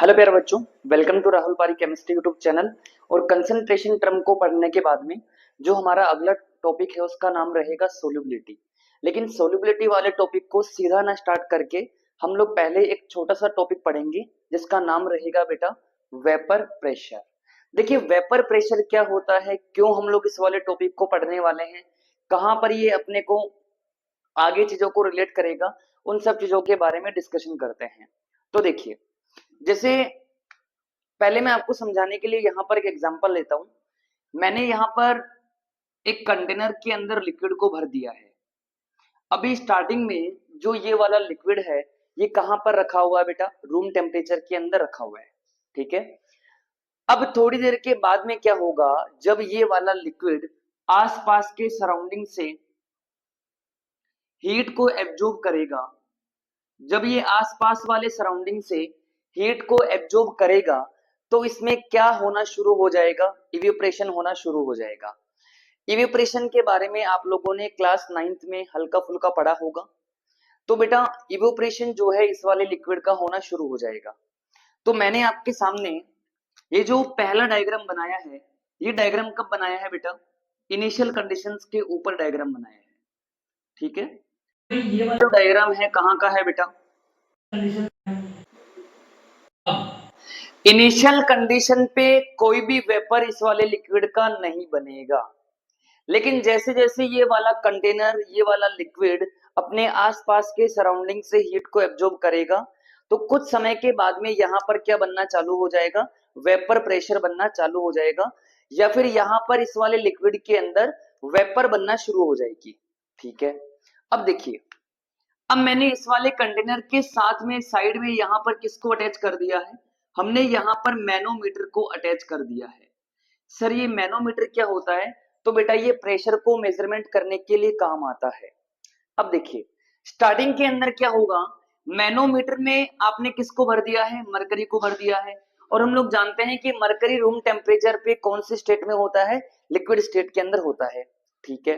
Hello प्यारे बच्चों, welcome to Rahul पारी केमिस्ट्री यूट्यूब चैनल। और कंसंट्रेशन टर्म को पढ़ने के बाद में जो हमारा अगला टॉपिक है उसका नाम रहेगा सोल्युबिलिटी। लेकिन सोल्युबिलिटी वाले टॉपिक को सीधा ना स्टार्ट करके हम लोग पहले एक छोटा सा टॉपिक पढ़ेंगे जिसका नाम रहेगा बेटा वेपर प्रेशर। देखिए वेपर प्रेशर क्या होता है, क्यों हम लोग इस वाले टॉपिक को पढ़ने वाले हैं, कहाँ पर ये अपने को आगे चीजों को रिलेट करेगा, उन सब चीजों के बारे में डिस्कशन करते हैं। तो देखिए, जैसे पहले मैं आपको समझाने के लिए यहाँ पर एक एग्जांपल लेता हूँ। मैंने यहाँ पर एक कंटेनर के अंदर लिक्विड को भर दिया है। अभी स्टार्टिंग में जो ये वाला लिक्विड है ये कहाँ पर रखा हुआ है बेटा? रूम टेम्परेचर के अंदर रखा हुआ है, ठीक है। अब थोड़ी देर के बाद में क्या होगा, जब ये वाला लिक्विड आसपास के सराउंडिंग से हीट को एब्जॉर्ब करेगा, जब ये आसपास वाले सराउंडिंग से हीट को एब्जॉर्ब करेगा तो इसमें क्या होना शुरू हो जाएगा? इवेपोरेशन होना शुरू हो जाएगा। इवेपोरेशन के बारे में आप लोगों ने क्लास 9th में हल्का फुल्का पढ़ा होगा। तो बेटा इवेपोरेशन जो है इस वाले लिक्विड का होना शुरू हो जाएगा। तो मैंने आपके सामने ये जो पहला डायग्राम बनाया है, ये डायग्राम कब बनाया है बेटा? इनिशियल कंडीशंस के ऊपर डायग्राम बनाया है, ठीक है। ये वाला डायग्राम है कहाँ का है बेटा? इनिशियल कंडीशन पे कोई भी वेपर इस वाले लिक्विड का नहीं बनेगा, लेकिन जैसे जैसे ये वाला कंटेनर, ये वाला लिक्विड अपने आसपास के सराउंडिंग से हीट को एब्जॉर्ब करेगा तो कुछ समय के बाद में यहाँ पर क्या बनना चालू हो जाएगा? वेपर प्रेशर बनना चालू हो जाएगा, या फिर यहाँ पर इस वाले लिक्विड के अंदर वेपर बनना शुरू हो जाएगी, ठीक है। अब देखिए, अब मैंने इस वाले कंटेनर के साथ में साइड में यहाँ पर किसको अटैच कर दिया है? हमने यहाँ पर मैनोमीटर को अटैच कर दिया है। सर ये मैनोमीटर क्या होता है? तो बेटा ये प्रेशर को मेजरमेंट करने के लिए काम आता है। अब देखिए, स्टार्टिंग के अंदर क्या होगा, मैनोमीटर में आपने किसको भर दिया है? मरकरी को भर दिया है। और हम लोग जानते हैं कि मरकरी रूम टेम्परेचर पे कौन सी स्टेट में होता है? लिक्विड स्टेट के अंदर होता है, ठीक है।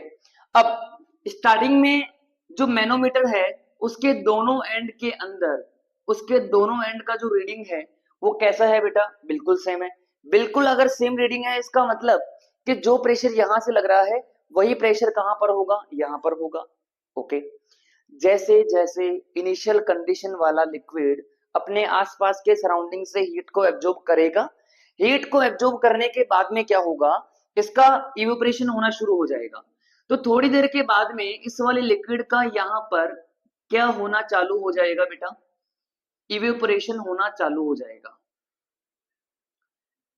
अब स्टार्टिंग में जो मैनोमीटर है उसके दोनों एंड के अंदर, उसके दोनों एंड का जो रीडिंग है वो कैसा है बेटा? बिल्कुल सेम है। बिल्कुल अगर सेम रीडिंग है इसका मतलब कि जो प्रेशर यहां से लग रहा है वही प्रेशर कहां पर होगा? यहां पर होगा, ओके। जैसे जैसे इनिशियल कंडीशन वाला लिक्विड अपने आसपास के सराउंडिंग से हीट को एब्जॉर्ब करेगा, हीट को एब्जॉर्ब करने के बाद में क्या होगा? इसका इवेपोरेशन होना शुरू हो जाएगा। तो थोड़ी देर के बाद में इस वाले लिक्विड का यहाँ पर क्या होना चालू हो जाएगा बेटा? इवेपोरेशन होना चालू हो जाएगा।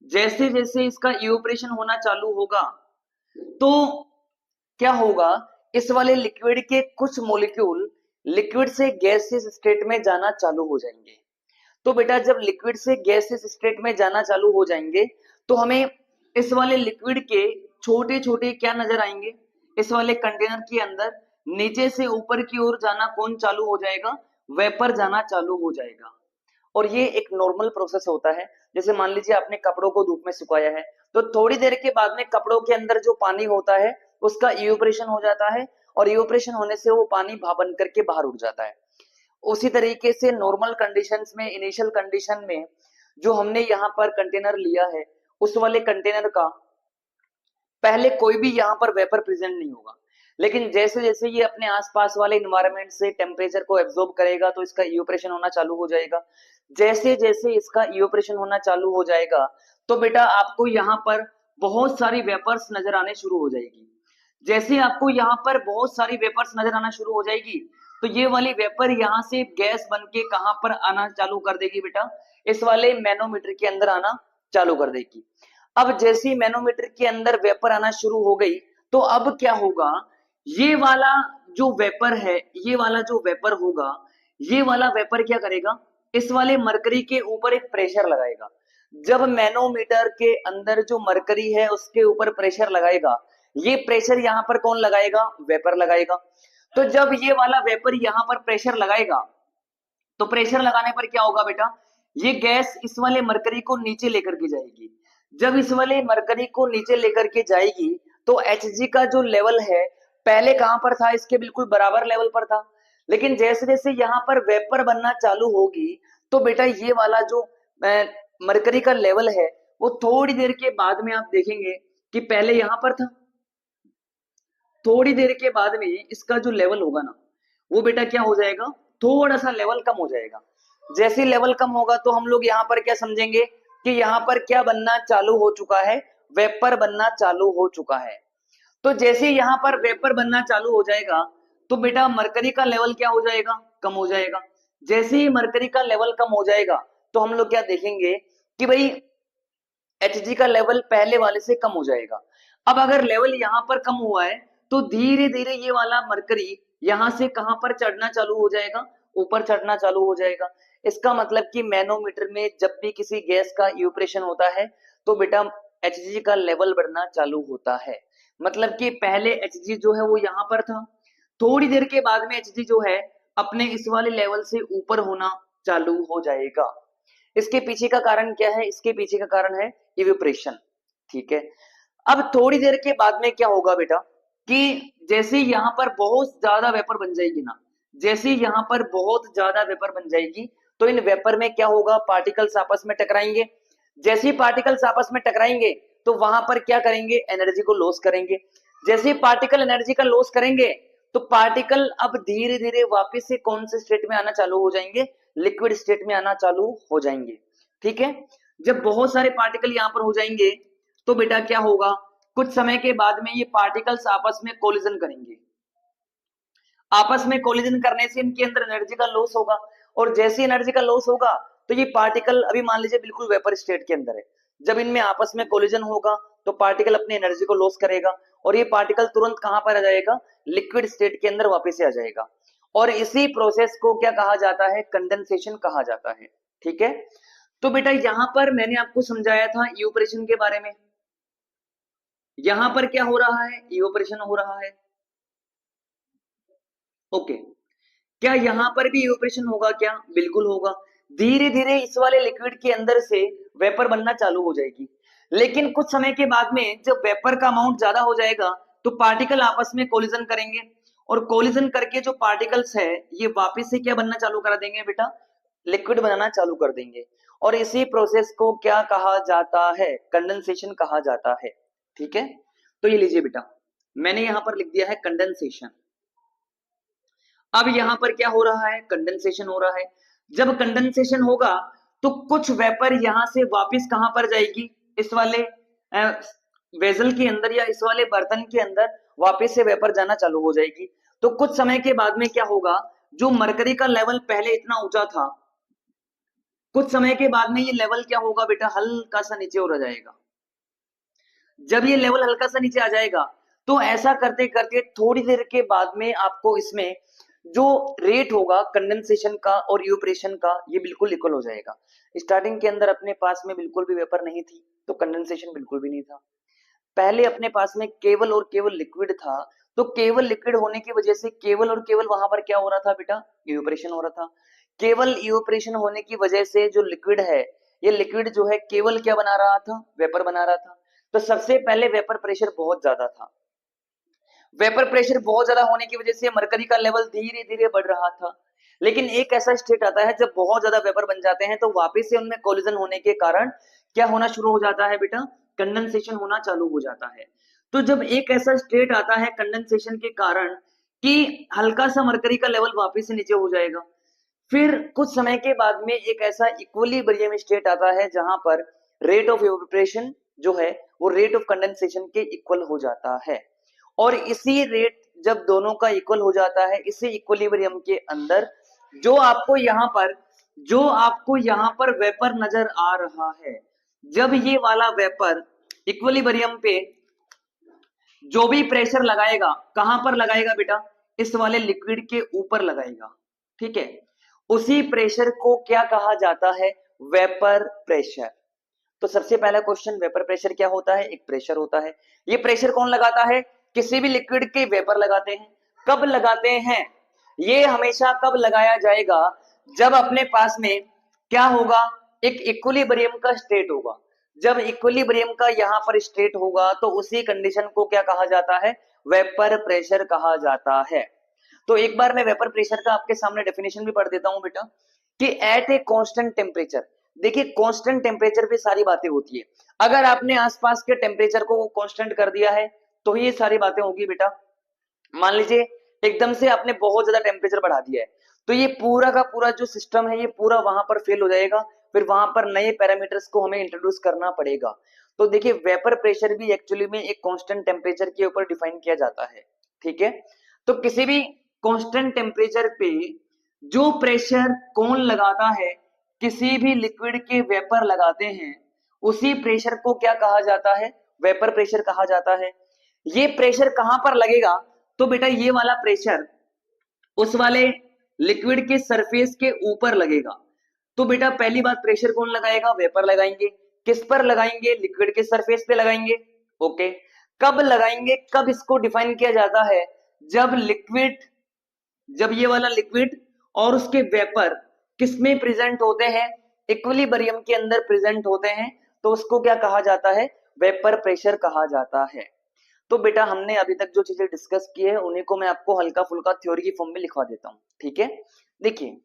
जैसे जैसे इसका इवेपोरेशन होना चालू होगा तो क्या होगा, इस वाले लिक्विड के कुछ मॉलिक्यूल लिक्विड से गैसियस स्टेट में जाना चालू हो जाएंगे। तो बेटा जब लिक्विड से गैसियस स्टेट में जाना चालू हो जाएंगे तो हमें इस वाले लिक्विड के छोटे छोटे क्या नजर आएंगे? इस वाले कंटेनर के अंदर नीचे से ऊपर की ओर जाना कौन चालू हो जाएगा? वेपर जाना चालू हो जाएगा। और ये एक नॉर्मल प्रोसेस होता है। जैसे मान लीजिए आपने कपड़ों को धूप में सुखाया है तो थोड़ी देर के बाद में कपड़ों के अंदर जो पानी होता है उसका इवेपोरेशन हो जाता है, और इवेपोरेशन होने से वो पानी भाप बन करके बाहर उड़ जाता है। उसी तरीके से नॉर्मल कंडीशंस में, इनिशियल कंडीशन में जो हमने यहाँ पर कंटेनर लिया है उस वाले कंटेनर का पहले कोई भी यहाँ पर वेपर प्रेजेंट नहीं होगा, लेकिन जैसे जैसे ये अपने आसपास वाले इन्वायरमेंट से टेम्परेचर को एब्जॉर्ब करेगा तो इसका इवेपोरेशन होना चालू हो जाएगा। जैसे जैसे इसका इवेपोरेशन होना चालू हो जाएगा तो बेटा आपको यहाँ पर बहुत सारी वेपर्स नजर आने शुरू हो जाएगी। जैसे आपको यहाँ पर बहुत सारी वेपर्स नजर आना शुरू हो जाएगी तो ये वाली वेपर यहाँ से गैस बन के कहाँ पर आना चालू कर देगी बेटा? इस वाले मैनोमीटर के अंदर आना चालू कर देगी। अब जैसे ही मैनोमीटर के अंदर वेपर आना शुरू हो गई तो अब क्या होगा, ये वाला जो वेपर है, ये वाला जो वेपर होगा, ये वाला वेपर क्या करेगा? इस वाले मरकरी के ऊपर एक प्रेशर लगाएगा। जब मैनोमीटर के अंदर जो मरकरी है उसके ऊपर प्रेशर लगाएगा, ये प्रेशर यहाँ पर कौन लगाएगा? वेपर लगाएगा। तो जब ये वाला वेपर यहाँ पर प्रेशर लगाएगा तो प्रेशर लगाने पर क्या होगा बेटा? ये गैस इस वाले मरकरी को नीचे लेकर के जाएगी। जब इस वाले मरकरी को नीचे लेकर के जाएगी तो Hg का जो लेवल है पहले कहां पर था? इसके बिल्कुल बराबर लेवल पर था। लेकिन जैसे जैसे यहाँ पर वेपर बनना चालू होगी तो बेटा ये वाला जो मरकरी का लेवल है वो थोड़ी देर के बाद में आप देखेंगे कि पहले यहां पर था, थोड़ी देर के बाद में इसका जो लेवल होगा ना वो बेटा क्या हो जाएगा, थोड़ा सा लेवल कम हो जाएगा। जैसे लेवल कम होगा तो हम लोग यहाँ पर क्या समझेंगे कि यहाँ पर क्या बनना चालू हो चुका है, वेपर बनना चालू हो चुका है। तो जैसे यहाँ पर वेपर बनना चालू हो जाएगा तो बेटा मरकरी का लेवल क्या हो जाएगा, कम हो जाएगा। जैसे ही मरकरी का लेवल कम हो जाएगा तो हम लोग क्या देखेंगे कि भाई Hg का लेवल पहले वाले से कम हो जाएगा। अब अगर लेवल यहां पर कम हुआ है तो धीरे धीरे ये वाला मरकरी यहां से कहां पर चढ़ना चालू हो जाएगा, ऊपर चढ़ना चालू हो जाएगा। इसका मतलब कि मैनोमीटर में जब भी किसी गैस का इवेपोरेशन होता है तो बेटा Hg का लेवल बढ़ना चालू होता है। मतलब कि पहले Hg जो है वो यहां पर था, थोड़ी देर के बाद में Hg जो है अपने इस वाले लेवल से ऊपर होना चालू हो जाएगा। इसके पीछे का कारण क्या है, इसके पीछे का कारण है इवेपोरेशन। ठीक है, अब थोड़ी देर के बाद में क्या होगा बेटा कि जैसे यहां पर बहुत ज्यादा वेपर बन जाएगी ना, जैसे यहां पर बहुत ज्यादा वेपर बन जाएगी तो इन वेपर में क्या होगा, पार्टिकल्स आपस में टकराएंगे। जैसे ही पार्टिकल्स आपस में टकराएंगे तो वहां पर क्या करेंगे, एनर्जी को लॉस करेंगे। जैसे ही पार्टिकल एनर्जी का लॉस करेंगे तो पार्टिकल अब धीरे धीरे वापस से कौन से स्टेट में आना चालू हो जाएंगे, लिक्विड स्टेट में आना चालू हो जाएंगे। ठीक है, जब बहुत सारे पार्टिकल यहां पर हो जाएंगे तो बेटा क्या होगा, कुछ समय के बाद में ये पार्टिकल्स आपस में कोलिजन करेंगे। आपस में कोलिजन करने से इनके अंदर एनर्जी का लॉस होगा और जैसे एनर्जी का लॉस होगा तो ये पार्टिकल अभी मान लीजिए बिल्कुल वेपर स्टेट के अंदर है, जब इनमें आपस में कोलिजन होगा तो पार्टिकल अपनी एनर्जी को लॉस करेगा और ये पार्टिकल तुरंत कहां पर आ जाएगा, लिक्विड स्टेट के अंदर वापस से आ जाएगा। और इसी प्रोसेस को क्या कहा जाता है, कंडेंसेशन कहा जाता है। ठीक है, तो बेटा यहां पर मैंने आपको समझाया था इवेपोरेशन के बारे में। यहां पर क्या हो रहा है, इवेपोरेशन हो रहा है। ओके, क्या यहां पर भी इवेपोरेशन होगा क्या, बिल्कुल होगा। धीरे धीरे इस वाले लिक्विड के अंदर से वेपर बनना चालू हो जाएगी, लेकिन कुछ समय के बाद में जब वेपर का अमाउंट ज्यादा हो जाएगा तो पार्टिकल आपस में कोलिजन करेंगे और कोलिजन करके जो पार्टिकल्स है ये वापस से क्या बनना चालू कर देंगे बेटा, लिक्विड बनाना चालू कर देंगे। और इसी प्रोसेस को क्या कहा जाता है, कंडेंसेशन कहा जाता है। ठीक है, तो ये लीजिए बेटा, मैंने यहां पर लिख दिया है कंडेंसेशन। अब यहां पर क्या हो रहा है, कंडेंसेशन हो रहा है। जब कंडेंसेशन होगा तो कुछ वेपर यहां से वापस कहां पर जाएगी, इस वाले वेजल के अंदर या इस वाले बर्तन के अंदर वापस से वेपर जाना चालू हो जाएगी। तो कुछ समय के बाद में क्या होगा, जो मरकरी का लेवल पहले इतना ऊंचा था, कुछ समय के बाद में ये लेवल क्या होगा बेटा, हल्का सा नीचे हो जाएगा। जब ये लेवल हल्का सा नीचे आ जाएगा तो ऐसा करते करते थोड़ी देर के बाद में आपको इसमें जो रेट होगा कंडेंसेशन का और इवेपोरेशन का ये बिल्कुल इक्वल हो जाएगा। स्टार्टिंग के अंदर अपने पास में बिल्कुल भी वेपर नहीं थी तो कंडेंसेशन बिल्कुल भी नहीं था। पहले अपने पास में केवल और केवल लिक्विड था, तो केवल लिक्विड होने की वजह से केवल और केवल वहां पर क्या हो रहा था बेटा, इवेपोरेशन हो रहा था। केवल इवेपोरेशन होने की वजह से जो लिक्विड है, ये लिक्विड जो है केवल क्या बना रहा था, वेपर बना रहा था। तो सबसे पहले वेपर प्रेशर बहुत ज्यादा था, वेपर प्रेशर बहुत ज्यादा होने की वजह से मरकरी का लेवल धीरे धीरे बढ़ रहा था। लेकिन एक ऐसा स्टेट आता है जब बहुत ज्यादा वेपर बन जाते हैं तो वापस से उनमें कोलिजन होने के कारण क्या होना शुरू हो जाता है बेटा, कंडेंसेशन होना चालू हो जाता है। तो जब एक ऐसा स्टेट आता है कंडेंसेशन के कारण कि हल्का सा मरकरी का लेवल वापस से नीचे हो जाएगा, फिर कुछ समय के बाद में एक ऐसा इक्विलिब्रियम स्टेट आता है जहां पर रेट ऑफ इवेपोरेशन जो है वो रेट ऑफ कंडेंसेशन के इक्वल हो जाता है। और इसी रेट जब दोनों का इक्वल हो जाता है, इसी इक्विलिब्रियम के अंदर जो आपको यहाँ पर वेपर नजर आ रहा है, जब ये वाला वेपर इक्विलिब्रियम पे जो भी प्रेशर लगाएगा, कहां पर लगाएगा बेटा, इस वाले लिक्विड के ऊपर लगाएगा। ठीक है, उसी प्रेशर को क्या कहा जाता है, वेपर प्रेशर। तो सबसे पहला क्वेश्चन, वेपर प्रेशर क्या होता है, एक प्रेशर होता है। ये प्रेशर कौन लगाता है, किसी भी लिक्विड के वेपर लगाते हैं। कब लगाते हैं, ये हमेशा कब लगाया जाएगा, जब अपने पास में क्या होगा, एक इक्विलिब्रियम का स्टेट होगा। जब इक्विलिब्रियम का यहाँ पर स्टेट होगा तो उसी कंडीशन को क्या कहा जाता है, वेपर प्रेशर कहा जाता है। तो एक बार मैं वेपर प्रेशर का आपके सामने डेफिनेशन भी पढ़ देता हूं बेटा, कि एट ए कांस्टेंट टेम्परेचर, देखिए कांस्टेंट टेम्परेचर पे सारी बातें होती है। अगर आपने आसपास के टेम्परेचर को कांस्टेंट कर दिया है तो ये सारी बातें होगी बेटा। मान लीजिए एकदम से आपने बहुत ज्यादा टेम्परेचर बढ़ा दिया है तो ये पूरा का पूरा जो सिस्टम है ये पूरा वहां पर फेल हो जाएगा, फिर वहां पर नए पैरामीटर्स को हमें इंट्रोड्यूस करना पड़ेगा। तो देखिए वेपर प्रेशर भी एक्चुअली में एक कांस्टेंट टेम्परेचर के ऊपर डिफाइन किया जाता है, ठीक है। तो किसी भी कांस्टेंट टेम्परेचर पे जो प्रेशर कौन लगाता है, किसी भी लिक्विड के वेपर लगाते हैं, उसी प्रेशर को क्या कहा जाता है, वेपर प्रेशर कहा जाता है। ये प्रेशर कहां पर लगेगा, तो बेटा ये वाला प्रेशर उस वाले लिक्विड के सरफेस के ऊपर लगेगा। तो बेटा पहली बात प्रेशर कौन लगाएगा, वेपर लगाएंगे। किस पर लगाएंगे, लिक्विड के सरफेस पे लगाएंगे। ओके, कब लगाएंगे, कब इसको डिफाइन किया जाता है, जब लिक्विड, जब ये वाला लिक्विड और उसके वेपर किसमें प्रेजेंट होते हैं, इक्विलिब्रियम के अंदर प्रेजेंट होते हैं, तो उसको क्या कहा जाता है, वेपर प्रेशर कहा जाता है। तो बेटा हमने अभी तक जो चीजें डिस्कस की है उन्हीं को मैं आपको हल्का फुल्का थ्योरी की फॉर्म में लिखवा देता हूं, ठीक है। देखिए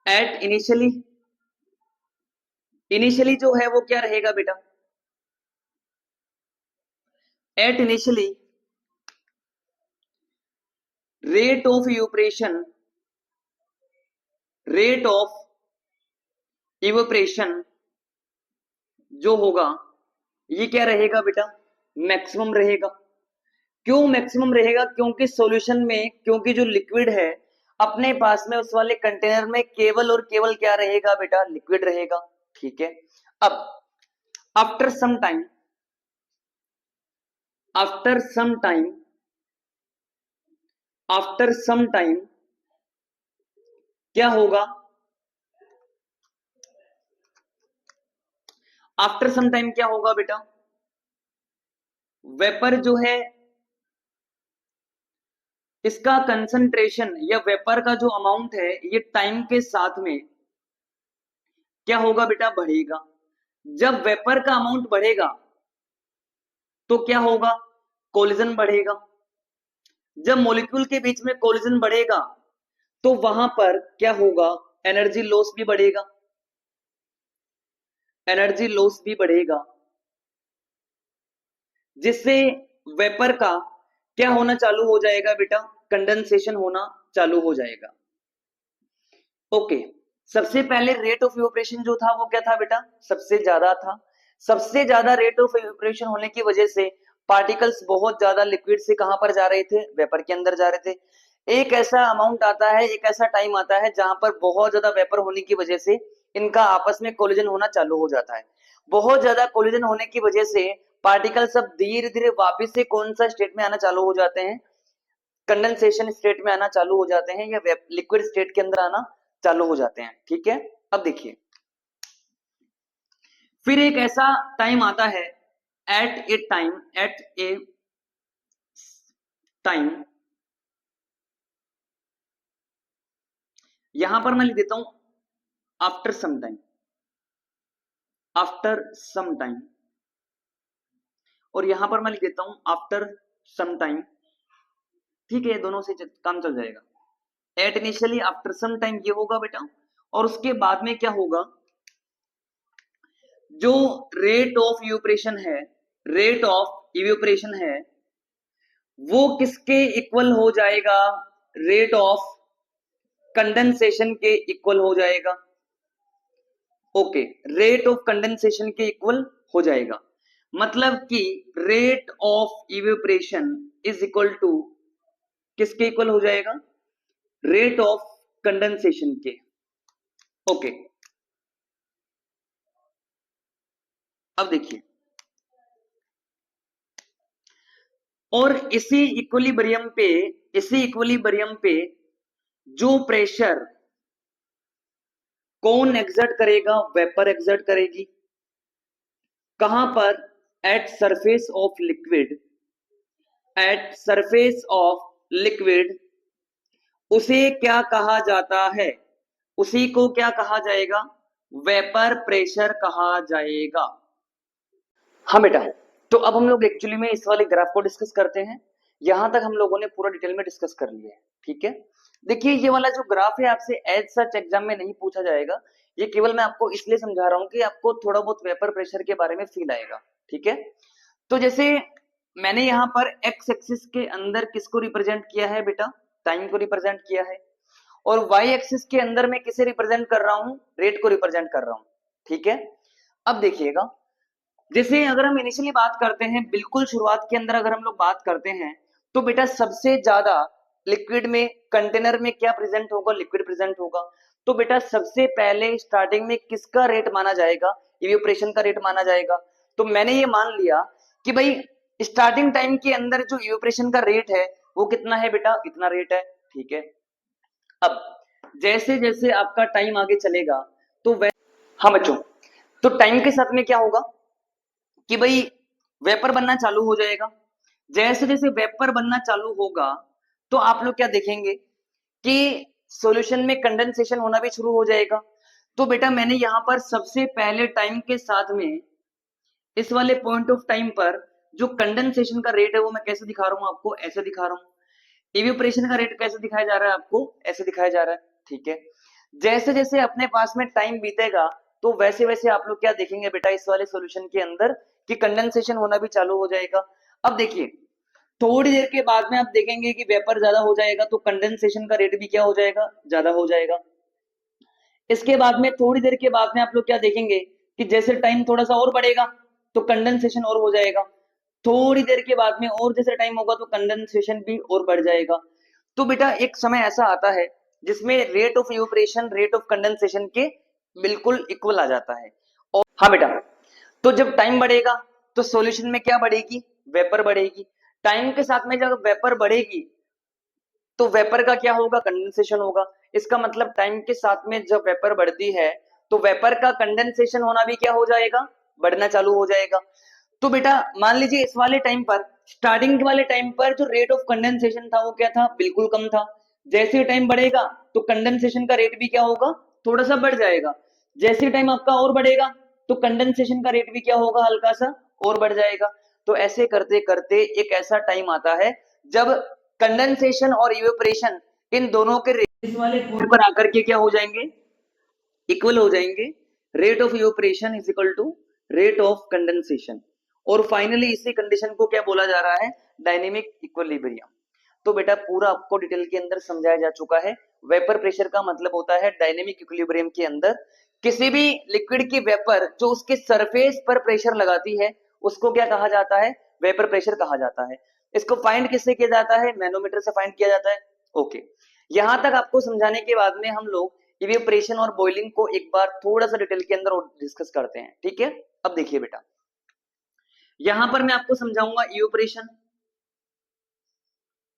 एट इनिशियली, इनिशियली जो है वो क्या रहेगा बेटा, at initially rate of evaporation, rate of evaporation जो होगा ये क्या रहेगा बेटा, मैक्सिमम रहेगा। क्यों मैक्सिमम रहेगा, क्योंकि सॉल्यूशन में, क्योंकि जो लिक्विड है अपने पास में उस वाले कंटेनर में केवल और केवल क्या रहेगा बेटा, लिक्विड रहेगा, ठीक है। अब after some time, after some time, after some time क्या होगा, आफ्टर सम टाइम क्या होगा बेटा, वेपर जो है इसका कंसंट्रेशन या वेपर का जो अमाउंट है ये टाइम के साथ में क्या होगा बेटा, बढ़ेगा। जब वेपर का अमाउंट बढ़ेगा तो क्या होगा, कोलिजन बढ़ेगा। जब मॉलिक्यूल के बीच में कोलिजन बढ़ेगा तो वहां पर क्या होगा, एनर्जी लॉस भी बढ़ेगा, एनर्जी लॉस भी बढ़ेगा, जिससे वेपर का क्या होना चालू हो जाएगा बेटा, कंडेंसेशन होना चालू हो जाएगा। ओके, सबसे पहले रेट ऑफ इवेपोरेशन जो था वो क्या था बेटा, सबसे ज्यादा था। सबसे ज्यादा रेट ऑफ इवेपोरेशन होने की वजह से पार्टिकल्स बहुत ज्यादा लिक्विड से कहां पर जा रहे थे, वेपर के अंदर जा रहे थे। एक ऐसा अमाउंट आता है, एक ऐसा टाइम आता है जहां पर बहुत ज्यादा वेपर होने की वजह से इनका आपस में कोलिजन होना चालू हो जाता है। बहुत ज्यादा कोलिजन होने की वजह से पार्टिकल्स अब धीरे धीरे वापिस से कौन सा स्टेट में आना चालू हो जाते हैं, कंडेंसेशन स्टेट में आना चालू हो जाते हैं, या लिक्विड स्टेट के अंदर आना चालू हो जाते हैं, ठीक है। अब देखिए फिर एक ऐसा टाइम आता है, at a time, at a time, यहां पर मैं लिख देता हूं after some time, after some time, और यहां पर मैं लिख देता हूं आफ्टर सम टाइम, ठीक है, दोनों से काम चल जाएगा। At initially, after some time ये होगा बेटा, और उसके बाद में क्या होगा, जो रेट ऑफ इवेपोरेशन है, रेट ऑफ इवेपोरेशन है वो किसके इक्वल हो जाएगा, रेट ऑफ कंडेंसेशन के इक्वल हो जाएगा। ओके, रेट ऑफ कंडेंसेशन के इक्वल हो जाएगा, मतलब कि rate of evaporation is equal to किसके इक्वल हो जाएगा, रेट ऑफ कंडेंसेशन के। ओके, अब देखिए, और इसी इक्विलिब्रियम पे, इसी इक्विलिब्रियम पे जो प्रेशर कौन एक्सर्ट करेगा, वेपर एक्सर्ट करेगी। कहां पर, at surface of liquid, at surface of liquid, उसे क्या कहा जाता है, उसी को क्या कहा जाएगा, वेपर प्रेशर कहा जाएगा। हाँ बेटा, तो अब हम लोग एक्चुअली में इस वाले ग्राफ को डिस्कस करते हैं। यहां तक हम लोगों ने पूरा डिटेल में डिस्कस कर लिया है, ठीक है। देखिए ये वाला जो ग्राफ है आपसे एज सच एग्जाम में नहीं पूछा जाएगा, ये केवल मैं आपको इसलिए समझा रहा हूँ कि आपको थोड़ा बहुत वेपर प्रेशर के बारे में फील आएगा, ठीक है। तो जैसे मैंने यहाँ पर एक्स एक्सिस के अंदर किसको रिप्रेजेंट किया है बेटा, टाइम को रिप्रेजेंट किया है, और वाई एक्सिस के अंदर मैं किसे रिप्रेजेंट कर रहा हूँ, रेट को रिप्रेजेंट कर रहा हूँ, ठीक है। अब देखिएगा, जैसे अगर हम इनिशियली बात करते हैं, बिल्कुल शुरुआत के अंदर अगर हम लोग बात करते हैं, तो बेटा सबसे ज्यादा लिक्विड में, कंटेनर में क्या प्रेजेंट होगा, लिक्विड प्रेजेंट होगा। तो बेटा सबसे पहले स्टार्टिंग में किसका रेट माना जाएगा, इवेपोरेशन का रेट माना जाएगा। तो मैंने ये मान लिया कि भाई स्टार्टिंग टाइम के अंदर जो इवेपोरेशन का रेट है वो कितना है बेटा, इतना रेट है, ठीक है। अब जैसे जैसे आपका टाइम आगे चलेगा तो वह, हाँ बच्चों, तो टाइम के साथ में क्या होगा कि भाई वेपर बनना चालू हो जाएगा। जैसे जैसे वेपर बनना चालू होगा तो आप लोग क्या देखेंगे कि सॉल्यूशन में कंडेंसेशन होना भी शुरू हो जाएगा। तो बेटा मैंने यहां पर सबसे पहले टाइम के साथ में इस वाले पॉइंट ऑफ टाइम पर जो कंडेंसेशन का रेट है वो मैं कैसे दिखा रहा हूं आपको, ऐसे दिखा रहा हूं। इवेपोरेशन का रेट कैसे दिखाया जा रहा है आपको, ऐसे दिखाया जा रहा है, ठीक है। जैसे जैसे अपने पास में टाइम बीतेगा तो वैसे वैसे आप लोग क्या देखेंगे बेटा इस वाले सॉल्यूशन के अंदर कि कंडेंसेशन होना भी चालू हो जाएगा। अब देखिए थोड़ी देर के बाद में आप देखेंगे कि वेपर ज्यादा हो जाएगा तो कंडेंसेशन का रेट भी क्या हो जाएगा, ज्यादा हो जाएगा। इसके बाद में थोड़ी देर के बाद में आप लोग क्या देखेंगे कि जैसे टाइम थोड़ा सा और बढ़ेगा तो कंडेंसेशन और हो जाएगा। थोड़ी देर के बाद में और जैसे टाइम होगा तो कंडेंसेशन भी और बढ़ जाएगा। तो बेटा एक समय ऐसा आता है जिसमें rate of evaporation rate of condensation के बिल्कुल इक्वल आ जाता है। और हाँ बेटा, तो जब टाइम बढ़ेगा तो सॉल्यूशन में क्या बढ़ेगी, वेपर बढ़ेगी। टाइम के साथ में जब वेपर बढ़ेगी तो वेपर का क्या होगा, कंडेंसेशन होगा। इसका मतलब टाइम के साथ में जब वेपर बढ़ती है तो वेपर का कंडेंसेशन होना भी क्या हो जाएगा, बढ़ना चालू हो जाएगा। तो बेटा मान लीजिए इस वाले टाइम पर, स्टार्टिंग वाले टाइम पर जो रेट ऑफ कंडेंसेशन था वो क्या था, बिल्कुल कम था। जैसे टाइम बढ़ेगा तो कंडेंसेशन का रेट भी क्या होगा, थोड़ा सा बढ़ जाएगा। जैसे टाइम आपका और बढ़ेगा तो कंडेंसेशन का रेट भी क्या होगा, हल्का सा और बढ़ जाएगा। तो ऐसे करते करते एक ऐसा टाइम आता है जब कंडेंसेशन और इवेपोरेशन इन दोनों के रेट इस वाले पॉइंट पर आकर के क्या हो जाएंगे, इक्वल हो जाएंगे। Rate of evaporation is equal to rate of condensation. और फाइनली इसी कंडीशन को क्या बोला जा रहा है, डायनेमिक इक्विलिब्रियम। तो बेटा पूरा आपको डिटेल के अंदर समझाया जा चुका है। वेपर प्रेशर का मतलब होता है डायनेमिक इक्विलिब्रियम के अंदर किसी भी लिक्विड की वेपर जो उसके सरफेस पर प्रेशर लगाती है उसको क्या कहा जाता है, वेपर प्रेशर कहा जाता है। इसको फाइंड किससे किया जाता है, मैनोमीटर से फाइंड किया जाता है। ओके, यहां तक आपको समझाने के बाद में हम लोग इवेपोरेशन और बॉइलिंग को एक बार थोड़ा सा डिटेल के अंदर डिस्कस करते हैं, ठीक है। अब देखिए बेटा, यहां पर मैं आपको समझाऊंगा इवेपोरेशन,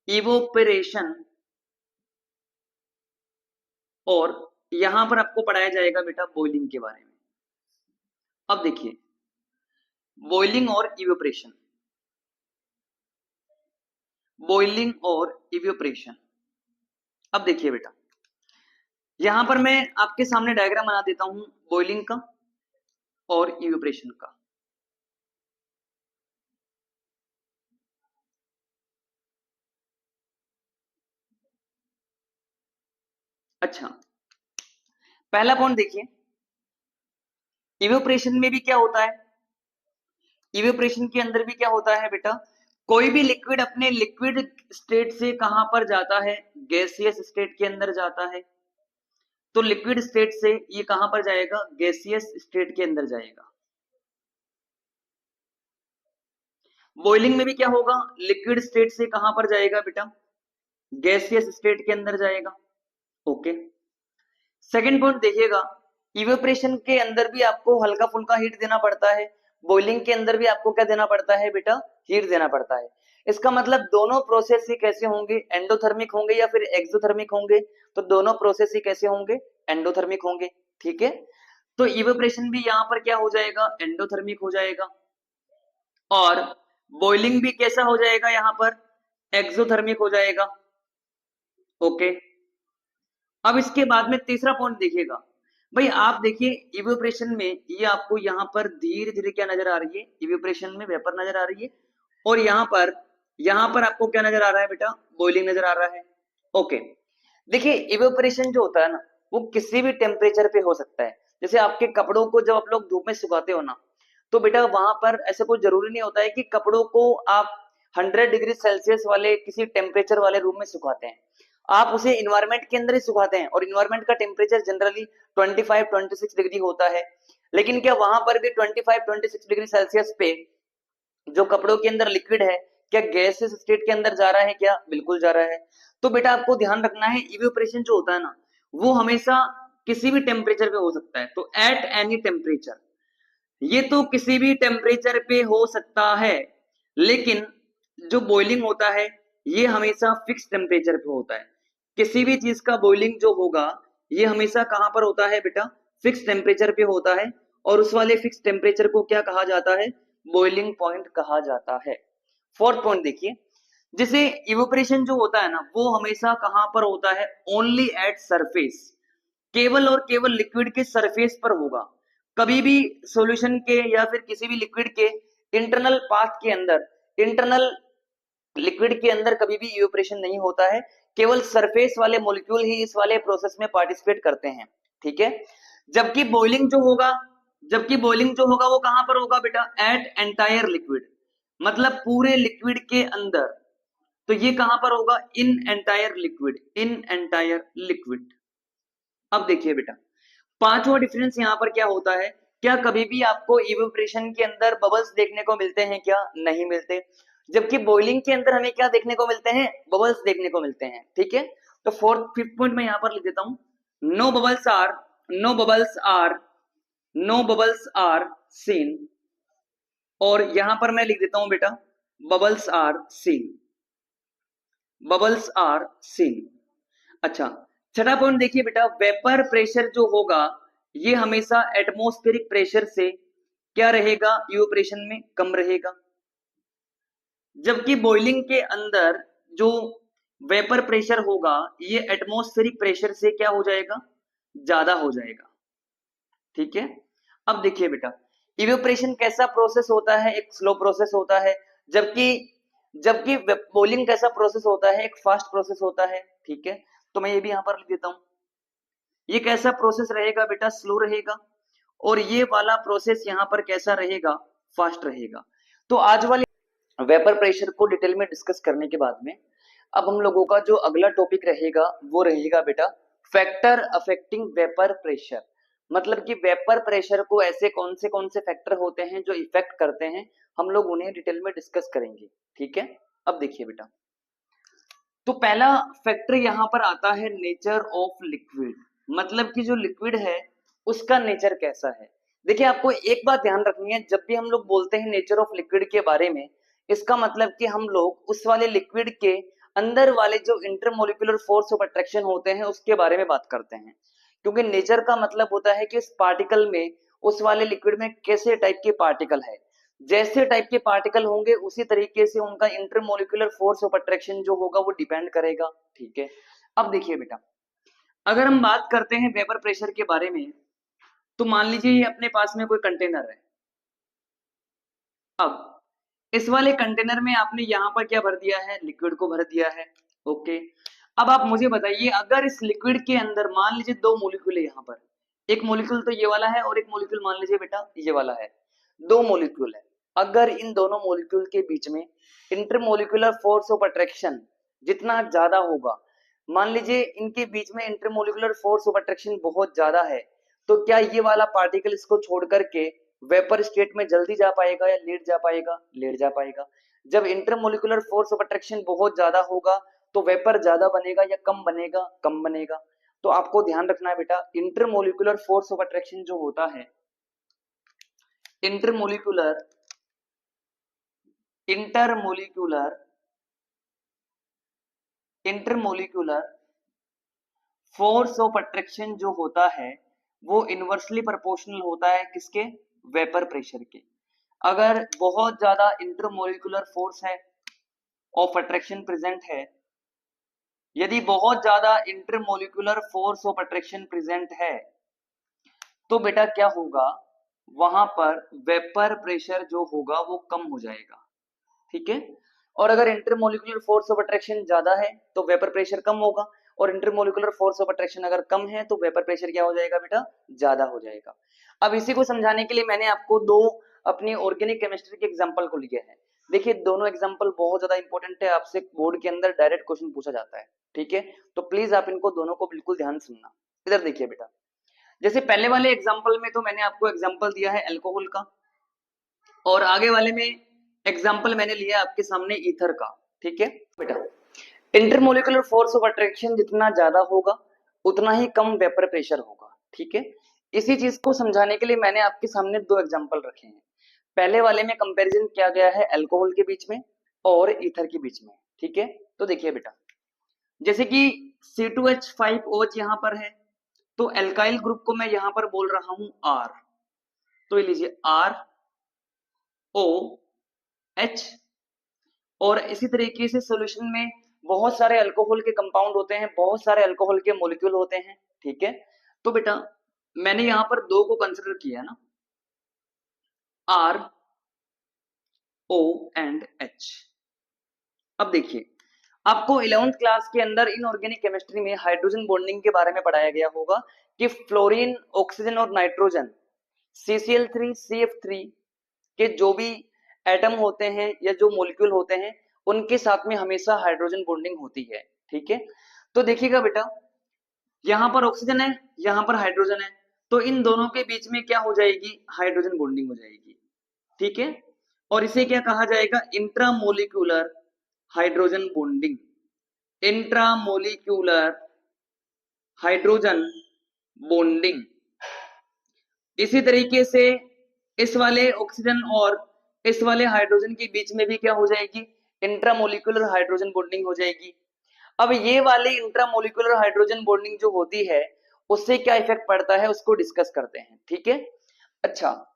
इवोपरेशन, और यहां पर आपको पढ़ाया जाएगा बेटा बॉइलिंग के बारे में। अब देखिए बॉइलिंग और इवेपोरेशन, बॉइलिंग और इवेपोरेशन। अब देखिए बेटा, यहां पर मैं आपके सामने डायग्राम बना देता हूं बॉइलिंग का और इवेपोरेशन का। अच्छा, पहला पॉइंट देखिए, इवेपोरेशन में भी क्या होता है, इवेपोरेशन के अंदर भी क्या होता है बेटा, कोई भी लिक्विड अपने लिक्विड स्टेट से कहां पर जाता है, गैसियस स्टेट के अंदर जाता है। तो लिक्विड स्टेट से ये कहां पर जाएगा, गैसियस स्टेट के अंदर जाएगा। बॉइलिंग में भी क्या होगा, लिक्विड स्टेट से कहां पर जाएगा बेटा, गैसियस स्टेट के अंदर जाएगा। ओके, सेकंड पॉइंट देखिएगा, इवेपोरेशन के अंदर भी आपको हल्का फुल्का हीट देना पड़ता है, बॉइलिंग के अंदर भी आपको क्या देना पड़ता है बेटा, हीट देना पड़ता है। इसका मतलब दोनों प्रोसेस ही कैसे होंगे, एंडोथर्मिक होंगे या फिर एक्सोथर्मिक होंगे। तो दोनों प्रोसेस ही कैसे होंगे, एंडोथर्मिक होंगे, ठीक है। तो इवेपोरेशन भी यहां पर क्या हो जाएगा, एंडोथर्मिक हो जाएगा, और बॉइलिंग भी कैसा हो जाएगा, यहां पर एक्सोथर्मिक हो जाएगा। ओके, अब इसके बाद में तीसरा पॉइंट देखिएगा, भाई आप देखिए इवेपोरेशन में ये आपको यहाँ पर धीरे धीरे क्या नजर आ रही है, इवेपोरेशन में वेपर नजर आ रही है, और यहाँ पर आपको क्या नजर आ रहा है बेटा, बॉइलिंग नजर आ रहा है। ओके, देखिए इवेपोरेशन जो होता है ना वो किसी भी टेम्परेचर पे हो सकता है। जैसे आपके कपड़ों को जब आप लोग धूप में सुखाते हो ना, तो बेटा वहां पर ऐसा कोई जरूरी नहीं होता है कि कपड़ों को आप 100 डिग्री सेल्सियस वाले किसी टेम्परेचर वाले रूम में सुखाते हैं। आप उसे इन्वायरमेंट के अंदर ही सुखाते हैं, और इन्वायरमेंट का टेम्परेचर जनरली 25-26 डिग्री होता है। लेकिन क्या वहां पर भी 25-26 डिग्री सेल्सियस पे जो कपड़ों के अंदर लिक्विड है, क्या गैसेस स्टेट के अंदर जा रहा है? क्या बिल्कुल जा रहा है। तो बेटा आपको ध्यान रखना है इवेपोरेशन जो होता है ना वो हमेशा किसी भी टेम्परेचर पे हो सकता है। तो एट एनी टेम्परेचर, ये तो किसी भी टेम्परेचर पे हो सकता है, लेकिन जो बॉइलिंग होता है ये हमेशा फिक्स टेम्परेचर पे होता है। किसी भी चीज का बॉइलिंग जो होगा ये हमेशा कहां पर होता है बेटा? फिक्स टेम्परेचर पे होता है। और उस वाले फिक्स टेम्परेचर को क्या कहा जाता है? बॉइलिंग पॉइंट कहा जाता है। फोर्थ पॉइंट देखिए, जैसे इवेपोरेशन जो होता है ना वो हमेशा कहां पर होता है? ओनली एट सरफेस, केवल और केवल लिक्विड के सरफेस पर होगा। कभी भी सॉल्यूशन के या फिर किसी भी लिक्विड के इंटरनल पाथ के अंदर, इंटरनल लिक्विड के अंदर कभी भी इवेपोरेशन नहीं होता है। केवल सरफेस वाले मॉलिक्यूल ही इस वाले प्रोसेस में पार्टिसिपेट करते हैं। ठीक है। जबकि बॉइलिंग जो होगा, जबकि बॉइलिंग जो होगा वो कहां पर होगा बेटा? एट एंटायर लिक्विड, मतलब पूरे लिक्विड के अंदर। तो ये कहां पर होगा? In entire liquid, in entire liquid. अब देखिए बेटा पांचवा डिफरेंस यहां पर क्या होता है? क्या कभी भी आपको इवेपोरेशन के अंदर बबल्स देखने को मिलते हैं? क्या नहीं मिलते। जबकि बॉइलिंग के अंदर हमें क्या देखने को मिलते हैं? बबल्स देखने को मिलते हैं। ठीक है। तो फोर्थ फिफ्थ पॉइंट मैं यहां पर लिख देता हूं, no bubbles are, no bubbles are, no bubbles are seen. और यहां पर मैं लिख देता हूं बेटा bubbles are seen, bubbles are seen. अच्छा, छठा पॉइंट देखिए बेटा, वेपर प्रेशर जो होगा ये हमेशा एटमॉस्फेरिक प्रेशर से क्या रहेगा? इवेपोरेशन में कम रहेगा। जबकि बॉइलिंग के अंदर जो वेपर प्रेशर होगा ये एटमॉस्फेरिक प्रेशर से क्या हो जाएगा? ज्यादा हो जाएगा। ठीक है। अब देखिए बेटा इवेपोरेशन कैसा प्रोसेस होता है? एक स्लो प्रोसेस होता है। जबकि जबकि बॉइलिंग कैसा प्रोसेस होता है? एक फास्ट प्रोसेस होता है। ठीक है। तो मैं ये भी यहां पर लिख देता हूं, ये कैसा प्रोसेस रहेगा बेटा? स्लो रहेगा। और ये वाला प्रोसेस यहां पर कैसा रहेगा? फास्ट रहेगा। तो आज वाली वेपर प्रेशर को डिटेल में डिस्कस करने के बाद में अब हम लोगों का जो अगला टॉपिक रहेगा वो रहेगा बेटा फैक्टर अफेक्टिंग वेपर प्रेशर। मतलब कि वेपर प्रेशर को ऐसे कौन से फैक्टर होते हैं जो इफेक्ट करते हैं, हम लोग उन्हें डिटेल में डिस्कस करेंगे। ठीक है। अब देखिए बेटा, तो पहला फैक्टर यहां पर आता है नेचर ऑफ लिक्विड, मतलब कि जो लिक्विड है उसका नेचर कैसा है। देखिए आपको एक बात ध्यान रखनी है, जब भी हम लोग बोलते हैं नेचर ऑफ लिक्विड के बारे में, इसका मतलब कि हम लोग उस वाले लिक्विड के अंदर वाले जो इंटरमोलिकुलर फोर्स ऑफ अट्रैक्शन होते हैं उसके बारे में बात करते हैं। क्योंकि नेचर का मतलब होता है कि उस पार्टिकल में, उस वाले लिक्विड में कैसे टाइप के पार्टिकल है। जैसे टाइप के पार्टिकल होंगे उसी तरीके से उनका इंटरमोलिकुलर फोर्स ऑफ अट्रैक्शन जो होगा वो डिपेंड करेगा। ठीक है। अब देखिए बेटा, अगर हम बात करते हैं वेपर प्रेशर के बारे में, तो मान लीजिए ये अपने पास में कोई कंटेनर है। अब इस वाले कंटेनर में आपने यहां पर क्या भर दिया है? लिक्विड को भर दिया है। ओके। अब आप मुझे बताइए, अगर इस लिक्विड के अंदर मान लीजिए दो मोलिक्यूल है, यहां पर एक मोलिक्यूल तो ये वाला है और एक मोलिक्यूल मान लीजिए बेटा ये वाला है, दो मोलिक्यूल है। अगर इन दोनों मोलिक्यूल के बीच में इंटरमोलिकुलर फोर्स ऑफ अट्रैक्शन जितना ज्यादा होगा, मान लीजिए इनके बीच में इंटरमोलिकुलर फोर्स ऑफ अट्रैक्शन बहुत ज्यादा है, तो क्या ये वाला पार्टिकल इसको छोड़ करके वेपर स्टेट में जल्दी जा पाएगा या लेट जा पाएगा? लेट जा पाएगा। जब इंटरमोलिकुलर फोर्स ऑफ अट्रैक्शन बहुत ज्यादा होगा तो वेपर ज्यादा बनेगा या कम बनेगा? कम बनेगा। तो आपको ध्यान रखना है बेटा, इंटरमोलिकुलर फोर्स ऑफ अट्रैक्शन जो होता है, intermolecular intermolecular intermolecular force of attraction जो होता है वो इनवर्सली प्रोपोर्शनल होता है किसके? वेपर प्रेशर के। अगर बहुत ज्यादा इंटरमोलिकुलर फोर्स है ऑफ अट्रैक्शन प्रेजेंट है, यदि बहुत ज्यादा intermolecular force of attraction present है तो बेटा क्या होगा? वहां पर वेपर प्रेशर जो होगा वो कम हो जाएगा। ठीक है। और अगर इंटरमोलिकुलर फोर्स ऑफ अट्रैक्शन ज्यादा है तो वेपर प्रेशर कम होगा। और इंटरमोलिकुलर फोर्स ऑफ अट्रैक्शन अगर कम है तो वेपर प्रेशर क्या हो जाएगा बेटा, ज्यादा हो जाएगा। अब इसी को समझाने के लिए मैंने आपको दो अपनी ऑर्गेनिक केमिस्ट्री के एग्जांपल को लिया है। देखिए दोनों एग्जांपल बहुत ज्यादा इंपॉर्टेंट है, आपसे बोर्ड के अंदर डायरेक्ट क्वेश्चन पूछा जाता है, ठीक है। तो प्लीज आप इनको दोनों को बिल्कुल ध्यान सुनना। इधर देखिए बेटा, जैसे पहले वाले एग्जांपल में तो मैंने आपको एग्जांपल दिया है अल्कोहल का, और आगे वाले में एग्जांपल मैंने लिया आपके सामने ईथर का, ठीक है बेटा। इंटरमोलिकुलर फोर्स ऑफ अट्रैक्शन जितना ज्यादा होगा उतना ही कम वेपर प्रेशर होगा, ठीक है। इसी चीज को समझाने के लिए मैंने आपके सामने दो एग्जांपल रखे हैं। पहले वाले में कंपैरिजन किया गया है अल्कोहल के बीच में और ईथर के बीच में, ठीक है। तो देखिए बेटा, जैसे कि C2H5OH यहां पर है, तो एल्काइल ग्रुप को मैं यहां पर बोल रहा हूं R, तो ये लीजिए ROH। और इसी तरीके से सॉल्यूशन में बहुत सारे अल्कोहल के कंपाउंड होते हैं, बहुत सारे अल्कोहल के मॉलिक्यूल होते हैं, ठीक है। तो बेटा मैंने यहां पर दो को कंसिडर किया ना, ROH। अब देखिए, आपको 11th क्लास के अंदर इनऑर्गेनिक केमिस्ट्री में हाइड्रोजन बॉन्डिंग के बारे में पढ़ाया गया होगा कि फ्लोरीन, ऑक्सीजन और नाइट्रोजन CCl3 CF3 के जो भी एटम होते हैं या जो मॉलिक्यूल होते हैं उनके साथ में हमेशा हाइड्रोजन बॉन्डिंग होती है, ठीक है। तो देखिएगा बेटा, यहां पर ऑक्सीजन है, यहां पर हाइड्रोजन है, तो इन दोनों के बीच में क्या हो जाएगी, हाइड्रोजन बॉन्डिंग हो जाएगी, ठीक है। और इसे क्या कहा जाएगा, intramolecular hydrogen bonding, intramolecular hydrogen bonding. इसी तरीके से इस वाले ऑक्सीजन और इस वाले हाइड्रोजन के बीच में भी क्या हो जाएगी, इंट्रामोलिक्यूलर हाइड्रोजन बॉन्डिंग हो जाएगी। अब ये वाली इंट्रामोलिक्यूलर हाइड्रोजन बॉन्डिंग जो होती है उससे क्या इफेक्ट पड़ता है उसको डिस्कस करते हैं, ठीक है। अच्छा,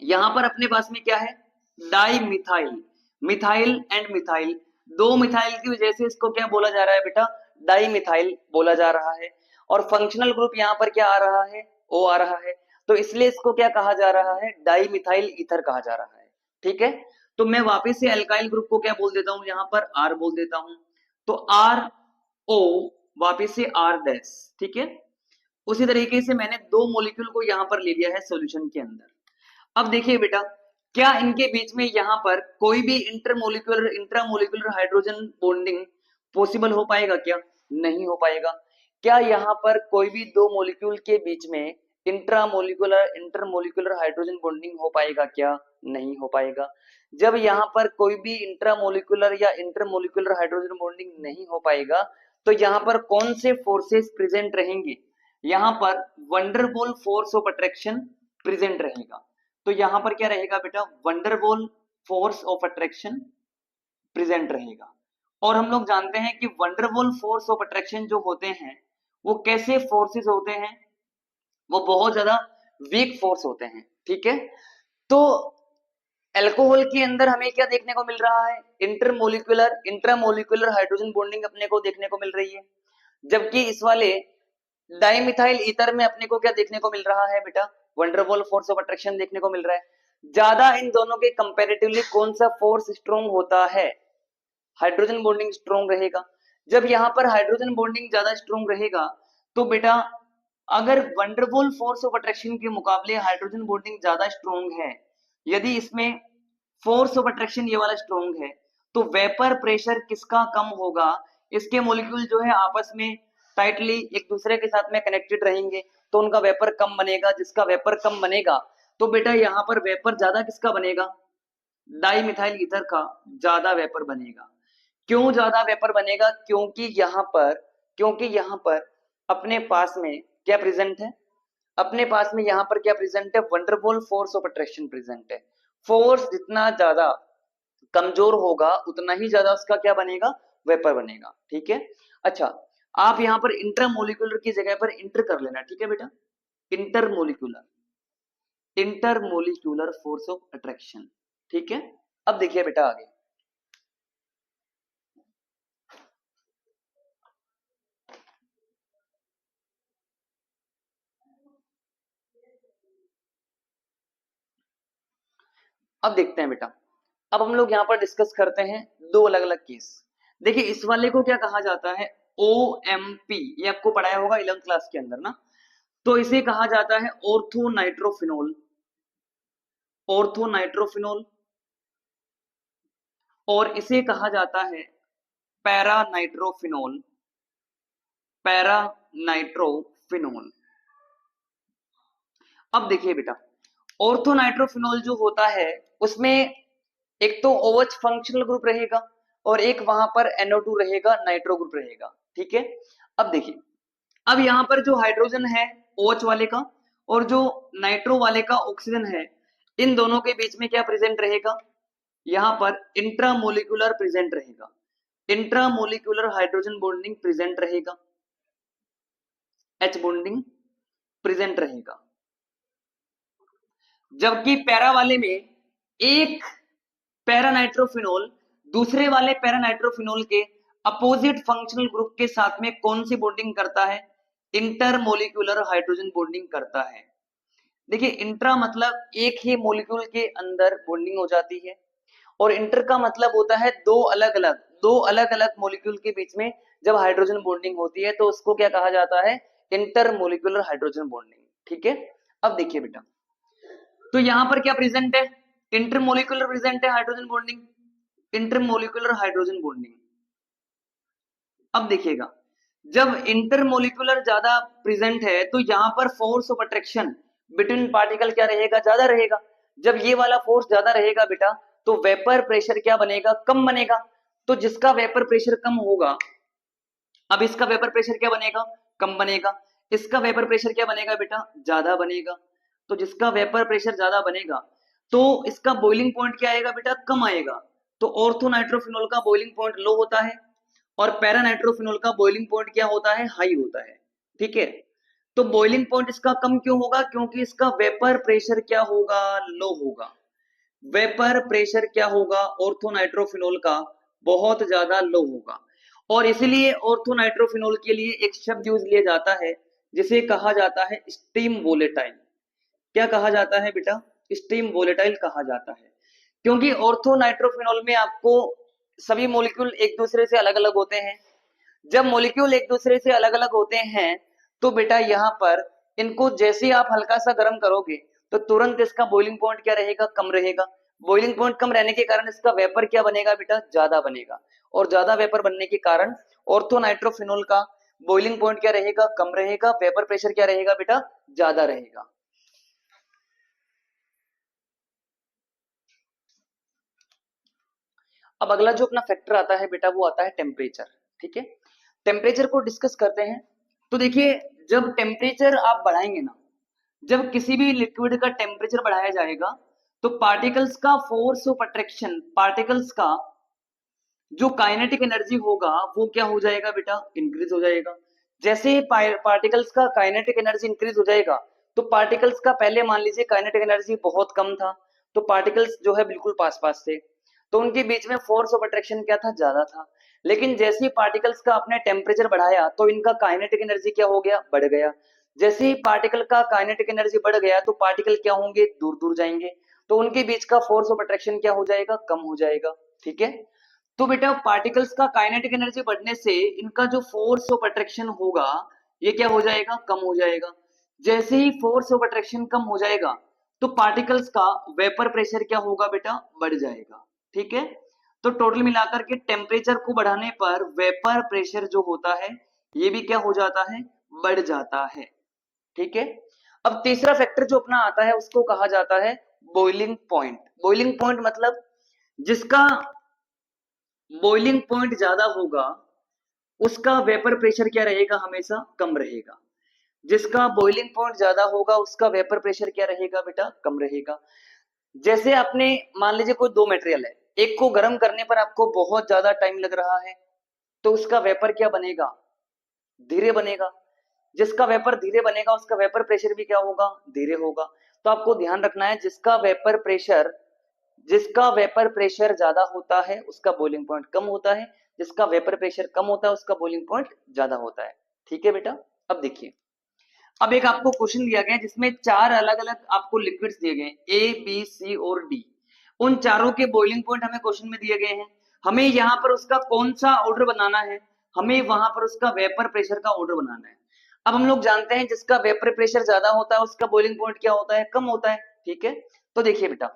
यहां पर अपने पास में क्या है, di methyl, methyl and methyl, दो मिथाइल की वजह से इसको क्या बोला जा रहा है बेटा, डाई मिथाइल बोला जा रहा है। और फंक्शनल ग्रुप यहां पर क्या आ रहा है, ओ आ रहा है, तो इसलिए इसको क्या कहा जा रहा है, डाई मिथाइल ईथर कहा जा रहा है, ठीक है। तो मैं वापस से अल्काइल ग्रुप को क्या बोल देता हूं, यहां पर आर बोल देता हूं, तो आर ओ वापस से आर डैश, ठीक है। उसी तरीके से मैंने दो मॉलिक्यूल को यहां पर ले लिया है सॉल्यूशन के अंदर। अब देखिए बेटा, क्या इनके बीच में यहां पर कोई भी intermolecular intramolecular hydrogen bonding possible हो पाएगा क्या, नहीं हो पाएगा। क्या यहां पर कोई भी दो मॉलिक्यूल के बीच में इंट्रामोलिकुलर इंटरमोलिकुलर हाइड्रोजन बॉन्डिंग हो पाएगा क्या, नहीं हो पाएगा। जब यहां पर कोई भी इंट्रामोलिकुलर या इंटरमोलिकुलर हाइड्रोजन बॉन्डिंग नहीं हो पाएगा तो यहां पर कौन से फोर्सेस प्रेजेंट रहेंगे, यहां पर वंडरबॉल फोर्स ऑफ अट्रैक्शन प्रेजेंट रहेगा। तो यहां पर क्या रहेगा बेटा, वंडरबॉल फोर्स ऑफ अट्रैक्शन प्रेजेंट रहेगा। और हम लोग जानते हैं कि वंडरबॉल फोर्स ऑफ अट्रैक्शन जो होते हैं वो कैसे फोर्सेस होते हैं, वो बहुत ज्यादा वीक फोर्स होते हैं, ठीक है। तो अल्कोहल के अंदर हमें क्या देखने को मिल रहा है, इंटरमोलिकुलर इंट्रामोलिकुलर हाइड्रोजन बॉन्डिंग अपने को देखने को मिल रही है, जबकि इस वाले डाइमिथाइल ईथर में अपने को क्या देखने को मिल रहा है बेटा, वंडरबॉल फोर्स ऑफ अट्रैक्शन देखने को मिल रहा है। ज्यादा इन दोनों के कंपैरेटिवली कौन सा फोर्स स्ट्रॉन्ग होता है, हाइड्रोजन बॉन्डिंग स्ट्रॉन्ग रहेगा। जब यहां पर हाइड्रोजन बॉन्डिंग ज्यादा स्ट्रॉन्ग रहेगा तो बेटा अगर वंडरबॉल फोर्स ऑफ अट्रैक्शन के मुकाबले हाइड्रोजन बॉन्डिंग ज्यादा स्ट्रॉन्ग है, यदि इसमें फोर्स ऑफ अट्रैक्शन ये वाला स्ट्रॉन्ग है, तो वेपर प्रेशर किसका कम होगा, इसके मॉलिक्यूल जो है आपस में टाइटली एक दूसरे के साथ में कनेक्टेड रहेंगे तो उनका वेपर कम बनेगा। जिसका वेपर कम बनेगा तो बेटा यहाँ पर वेपर ज्यादा किसका बनेगा, डाई मिथाइल ईथर का ज्यादा वेपर बनेगा। क्यों ज्यादा वेपर बनेगा, क्योंकि यहाँ पर अपने पास में क्या प्रेजेंट है, अपने पास में यहाँ पर क्या प्रेजेंट है, वंडरबॉल फोर्स ऑफ अट्रैक्शन प्रेजेंट है। फोर्स जितना ज्यादा कमजोर होगा उतना ही ज्यादा उसका क्या बनेगा, वेपर बनेगा, ठीक है। अच्छा, आप यहाँ पर इंटरमोलिकुलर की जगह पर इंटर कर लेना, ठीक है बेटा, intermolecular intermolecular force of attraction, ठीक है। अब देखिए बेटा आगे, अब देखते हैं बेटा, अब हम लोग यहाँ पर डिस्कस करते हैं दो अलग अलग केस। देखिए इस वाले को क्या कहा जाता है, OMP, ये आपको पढ़ाया होगा 11th क्लास के अंदर ना। तो इसे कहा जाता है ऑर्थोनाइट्रोफिनोल, ऑर्थोनाइट्रोफिनोल, और इसे कहा जाता है पैरानाइट्रोफिनोल, पैरानाइट्रोफिनोल। अब देखिए बेटा, ऑर्थोनाइट्रोफिनोल जो होता है उसमें एक तो OH फंक्शनल ग्रुप रहेगा और एक वहां पर NO2 रहेगा, नाइट्रो ग्रुप रहेगा, ठीक है। अब देखिए, अब यहां पर जो हाइड्रोजन है OH वाले का और जो नाइट्रो वाले का ऑक्सीजन है, इन दोनों के बीच में क्या प्रेजेंट रहेगा, यहां पर इंट्रामोलिकुलर प्रेजेंट रहेगा, इंट्रामोलिकुलर हाइड्रोजन बॉन्डिंग प्रेजेंट रहेगा, H बॉन्डिंग प्रेजेंट रहेगा। जबकि पैरा वाले में एक पैरानाइट्रोफिनोल दूसरे वाले पैरानाइट्रोफिनोल के अपोजिट फंक्शनल ग्रुप के साथ में कौन सी बॉन्डिंग करता है, इंटरमोलिकुलर हाइड्रोजन बॉन्डिंग करता है। देखिए, इंट्रा मतलब एक ही मॉलिक्यूल के अंदर बॉन्डिंग हो जाती है, और इंटर का मतलब होता है दो अलग अलग मॉलिक्यूल के बीच में जब हाइड्रोजन बॉन्डिंग होती है तो उसको क्या कहा जाता है, इंटरमोलिकुलर हाइड्रोजन बॉन्डिंग, ठीक है। अब देखिए बेटा, तो यहां पर क्या प्रेजेंट है, इंटरमोलिकुलर प्रेजेंट है hydrogen bonding, intermolecular hydrogen bonding. अब देखिएगा, जब इंटरमोलिकुलर ज्यादा प्रेजेंट है तो यहां पर force of attraction between particle क्या रहेगा, ज्यादा रहेगा। जब ये वाला फोर्स ज्यादा रहेगा बेटा, तो वेपर प्रेशर क्या बनेगा, कम बनेगा। तो जिसका वेपर प्रेशर कम होगा, अब इसका वेपर प्रेशर क्या बनेगा, कम बनेगा। इसका वेपर प्रेशर क्या बनेगा बेटा, ज्यादा बनेगा। तो जिसका वेपर प्रेशर ज्यादा बनेगा तो इसका बॉइलिंग पॉइंट क्या आएगा बेटा, कम आएगा। तो ऑर्थोनाइट्रोफिनोल का बॉइलिंग पॉइंट लो होता है और पैरानाइट्रोफिनोल का बॉइलिंग पॉइंट क्या होता है, हाई होता है, ठीक है। तो बॉइलिंग पॉइंट इसका कम क्यों होगा, क्योंकि इसका वेपर प्रेशर क्या होगा, लो होगा। वेपर प्रेशर क्या होगा ऑर्थोनाइट्रोफिनोल का, बहुत ज्यादा लो होगा। और इसलिए ऑर्थोनाइट्रोफिनोल के लिए एक शब्द यूज लिया जाता है जिसे कहा जाता है स्टीम वोलेटाइल। क्या कहा जाता है बेटा, स्टीम वोलेटाइल कहा जाता है। क्योंकि ऑर्थोनाइट्रोफिनोल में आपको सभी मॉलिक्यूल एक दूसरे से अलग अलग होते हैं। जब मॉलिक्यूल एक दूसरे से अलग अलग होते हैं तो बेटा यहाँ पर इनको जैसे ही आप हल्का सा गर्म करोगे तो तुरंत इसका बॉइलिंग पॉइंट क्या रहेगा, कम रहेगा। बॉइलिंग पॉइंट कम रहने के कारण इसका वेपर क्या बनेगा बेटा, ज्यादा बनेगा। और ज्यादा वेपर बनने के कारण ऑर्थोनाइट्रोफिनोल का बॉइलिंग पॉइंट क्या रहेगा, कम रहेगा। वेपर प्रेशर क्या रहेगा बेटा, ज्यादा रहेगा। अब अगला जो अपना फैक्टर आता है बेटा वो आता है टेम्परेचर, ठीक है। टेम्परेचर को डिस्कस करते हैं। तो देखिए, जब टेम्परेचर आप बढ़ाएंगे ना, जब किसी भी लिक्विड का टेम्परेचर बढ़ाया जाएगा तो पार्टिकल्स का फोर्स ऑफ अट्रैक्शन, पार्टिकल्स का जो काइनेटिक एनर्जी होगा वो क्या हो जाएगा बेटा, इंक्रीज हो जाएगा। जैसे पार्टिकल्स का काइनेटिक एनर्जी इंक्रीज हो जाएगा तो पार्टिकल्स का, पहले मान लीजिए काइनेटिक एनर्जी बहुत कम था तो पार्टिकल्स जो है बिल्कुल पास पास थे, तो उनके बीच में फोर्स ऑफ अट्रैक्शन क्या था, ज्यादा था। लेकिन जैसे ही पार्टिकल्स का आपने टेम्परेचर बढ़ाया तो इनका काइनेटिक एनर्जी क्या हो गया, बढ़ गया। जैसे ही पार्टिकल का काइनेटिक एनर्जी बढ़ गया तो पार्टिकल क्या होंगे, दूर दूर जाएंगे, तो उनके बीच का फोर्स ऑफ अट्रैक्शन क्या हो जाएगा, कम हो जाएगा, ठीक है। तो बेटा पार्टिकल्स का काइनेटिक एनर्जी बढ़ने से इनका जो फोर्स ऑफ अट्रैक्शन होगा ये क्या हो जाएगा, कम हो जाएगा। जैसे ही फोर्स ऑफ अट्रैक्शन कम हो जाएगा तो पार्टिकल्स का वेपर प्रेशर क्या होगा बेटा, बढ़ जाएगा, ठीक है। तो टोटल मिलाकर के टेम्परेचर को बढ़ाने पर वेपर प्रेशर जो होता है ये भी क्या हो जाता है, बढ़ जाता है, ठीक है। अब तीसरा फैक्टर जो अपना आता है उसको कहा जाता है बॉइलिंग पॉइंट। बॉइलिंग पॉइंट मतलब जिसका बॉइलिंग पॉइंट ज्यादा होगा उसका वेपर प्रेशर क्या रहेगा, हमेशा कम रहेगा। जिसका बॉइलिंग पॉइंट ज्यादा होगा उसका वेपर प्रेशर क्या रहेगा बेटा, कम रहेगा। जैसे आपने मान लीजिए कोई दो मटेरियल है, एक को गर्म करने पर आपको बहुत ज्यादा टाइम लग रहा है तो उसका वेपर क्या बनेगा, धीरे बनेगा। जिसका वेपर धीरे बनेगा उसका वेपर प्रेशर भी क्या होगा, धीरे होगा। तो आपको ध्यान रखना है, जिसका वेपर प्रेशर ज्यादा होता है उसका बॉइलिंग पॉइंट कम होता है, जिसका वेपर प्रेशर कम होता है उसका बॉइलिंग पॉइंट ज्यादा होता है, ठीक है बेटा। अब देखिए, अब एक आपको क्वेश्चन दिया गया जिसमें चार अलग अलग आपको लिक्विड्स दिए गए, ए बी सी और डी। उन चारों के बॉइलिंग पॉइंट हमें क्वेश्चन में दिए गए हैं। हमें यहाँ पर उसका कौन सा ऑर्डर बनाना है, हमें वहां पर उसका वेपर प्रेशर का ऑर्डर बनाना है। अब हम लोग जानते हैं जिसका वेपर प्रेशर ज्यादा होता है उसका बॉइलिंग पॉइंट क्या होता है, कम होता है, ठीक है। तो देखिए बेटा,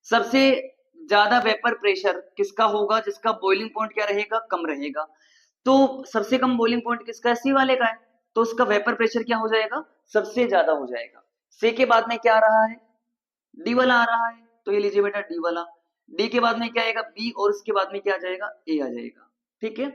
सबसे ज्यादा वेपर प्रेशर किसका होगा, जिसका बॉइलिंग पॉइंट क्या रहेगा, कम रहेगा। तो सबसे कम बॉइलिंग पॉइंट किसका है, सी वाले का है, तो उसका वेपर प्रेशर क्या हो जाएगा, सबसे ज्यादा हो जाएगा। सी के बाद में क्या आ रहा है, डी वाला आ रहा है, तो ये लीजिए बेटा डी वाला। डी के बाद में क्या आएगा, बी, और उसके बाद में क्या आ जाएगा, ए आ जाएगा, ठीक है।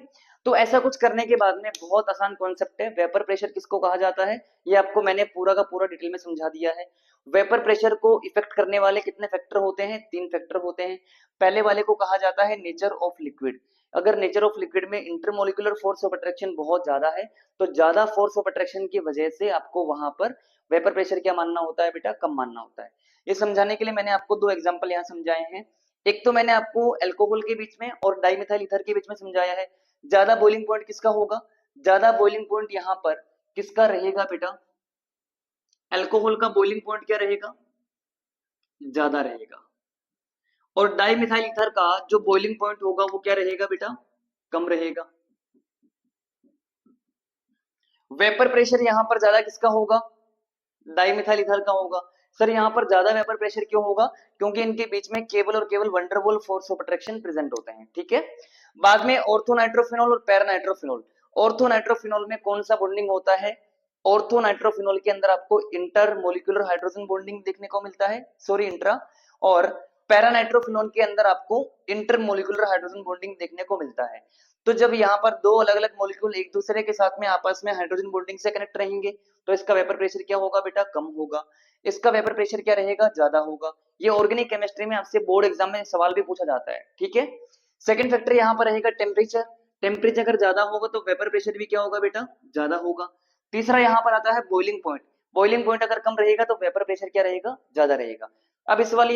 तो ऐसा कुछ करने के बाद में बहुत आसान कॉन्सेप्ट है, वेपर प्रेशर किसको कहा जाता है, ये आपको मैंने पूरा का पूरा डिटेल में समझा दिया है। वेपर प्रेशर को इफेक्ट करने वाले कितने फैक्टर होते हैं, 3 फैक्टर होते हैं। पहले वाले को कहा जाता है नेचर ऑफ लिक्विड। अगर नेचर ऑफ लिक्विड में इंटरमोलिकुलर फोर्स ऑफ अट्रैक्शन बहुत ज्यादा है, तो ज्यादा फोर्स ऑफ अट्रैक्शन की वजह से आपको वहां पर वेपर प्रेशर क्या मानना होता है बेटा, कम मानना होता है। ये समझाने के लिए मैंने आपको 2 एग्जांपल यहाँ समझाए हैं। एक तो मैंने आपको अल्कोहल के बीच में और डाइमिथाइल ईथर के बीच में समझाया है। ज्यादा बॉइलिंग पॉइंट किसका होगा, ज्यादा बॉइलिंग पॉइंट यहाँ पर किसका रहेगा बेटा, अल्कोहल का बॉइलिंग पॉइंट क्या रहेगा, ज्यादा रहेगा। और डाइमिथाइल ईथर का जो बॉइलिंग पॉइंट होगा वो क्या रहेगा बेटा, कम रहेगा। वेपर प्रेशर यहाँ पर ज्यादा किसका होगा, डाइमिथाइल ईथर का होगा। सर यहाँ पर ज्यादा वेपर प्रेशर क्यों होगा, क्योंकि इनके बीच में केवल और केवल van der Waals force of attraction present होते हैं, ठीक है। बाद में ऑर्थोनाइट्रोफिनॉल और पैरानाइट्रोफिनॉल। ऑर्थोनाइट्रोफिनॉल में कौन सा बॉन्डिंग होता है, ऑर्थोनाइट्रोफिनॉल के अंदर आपको इंटर मोलिकुलर हाइड्रोजन बॉन्डिंग देखने को मिलता है, सॉरी इंट्रा। और पैरानाइट्रोफिनॉल के अंदर आपको इंटर मोलिकुलर हाइड्रोजन बॉन्डिंग देखने को मिलता है। तो जब यहाँ पर दो अलग अलग मॉलिक्यूल एक दूसरे के साथ में आपस में हाइड्रोजन बॉन्डिंग से कनेक्ट रहेंगे, तो इसका वेपर प्रेशर क्या होगा बेटा, कम होगा। इसका वेपर प्रेशर क्या रहेगा, ज्यादा होगा। ये ऑर्गेनिक केमिस्ट्री में आपसे बोर्ड एग्जाम में सवाल भी पूछा जाता है, ठीक है। सेकंड फैक्टर यहाँ पर रहेगा टेम्परेचर। टेम्परेचर अगर ज्यादा होगा तो वेपर प्रेशर भी क्या होगा बेटा, ज्यादा होगा। तीसरा यहाँ पर आता है बॉइलिंग पॉइंट। बॉइलिंग पॉइंट अगर कम रहेगा तो वेपर प्रेशर क्या रहेगा, ज्यादा रहेगा। अब इस वाली